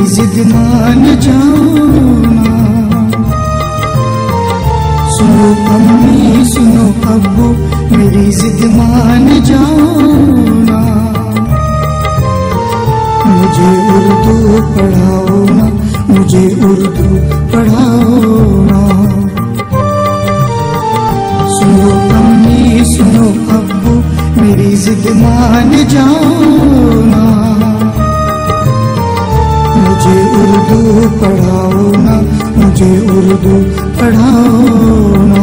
जिद मान जाओ ना। सुनो अम्मी सुनो अब्बू मेरी जिद मान जाओ ना। मुझे उर्दू पढ़ाओ ना, मुझे उर्दू पढ़ाओ ना। सुनो अम्मी सुनो अब्बू मेरी जिद मान जाओ ना। मुझे उर्दू पढ़ाओ ना, मुझे उर्दू पढ़ाओ ना।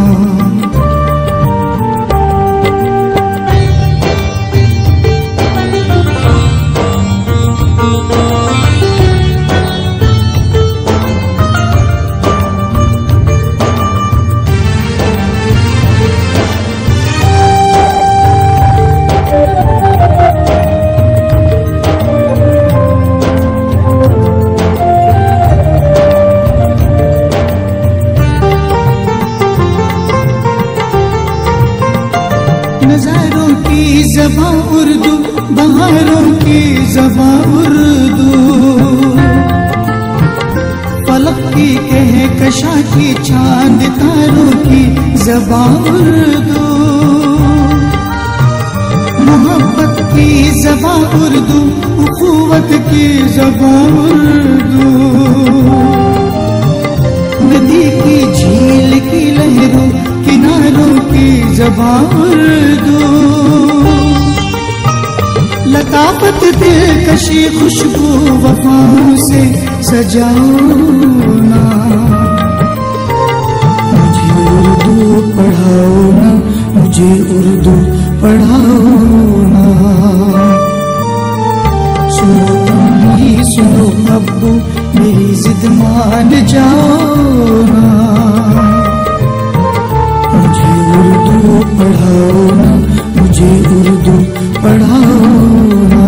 नज़ारों की ज़बां उर्दू, बहारों की ज़बां उर्दू, फलक की कहकशा की चांद तारों की ज़बां उर्दू, मोहब्बत की ज़बां उर्दू, उखुवत की ज़बां उर्दू, नदी की झील की लहरों किनारों की ज़बां उर्दू, लताफत दिलकशी खुशबू वफाओं से सजाओ ना। मुझे उर्दू पढ़ाओ ना, मुझे उर्दू पढ़ाओ ना। सुनो अम्मी सुनो अब्बू मेरी जिद मान जाओ ना। मुझे उर्दू पढ़ाओ ना, मुझे उर्दू पढ़ाओ ना।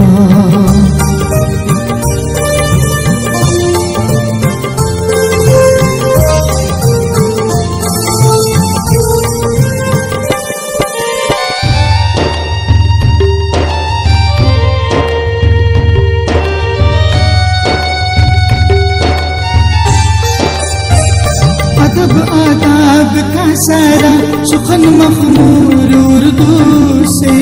अदब आदाब का सारा सुखन मखमूर उर्दू से,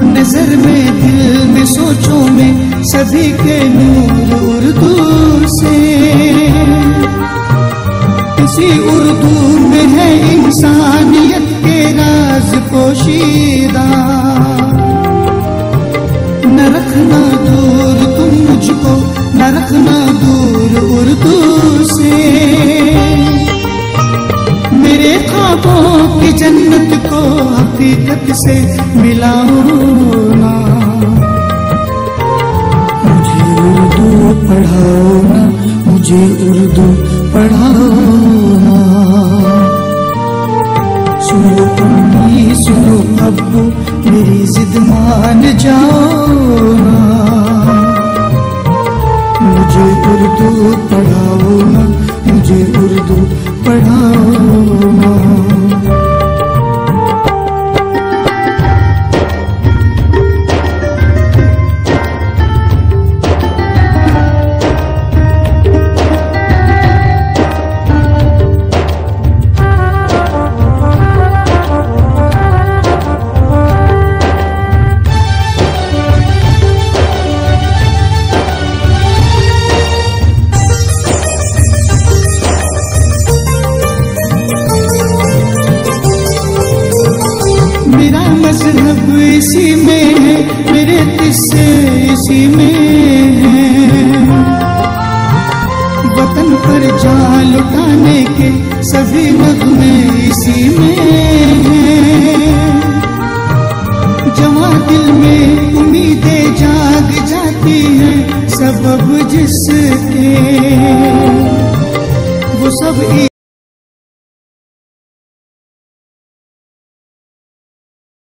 नजर में दिल में सोचों में सभी के नूर उर्दू से। इसी उर्दू में है इंसानियत के राज पोशीदा, न रखना दूर तुम मुझको, न रखना दूर उर्दू से। मेरे ख्वाबों की जन्नत को हकीकत से मिलाओ ना। मुझे उर्दू पढ़ाओ ना, मुझे उर्दू पढ़ाओ ना। सुनो अम्मी सुनो अब्बू मेरी जिद मान जाओ ना। मुझे उर्दू पढ़ाओ ना, मुझे उर्दू पढ़ाओ ना। मेरा मज़हब इसी में है, मेरे किस्से इसी में है। वतन पर जान लुटाने के सभी नग़्मे इसी में है। जवां दिल में उम्मीदें जाग जाती हैं, सबब जिसके वो सब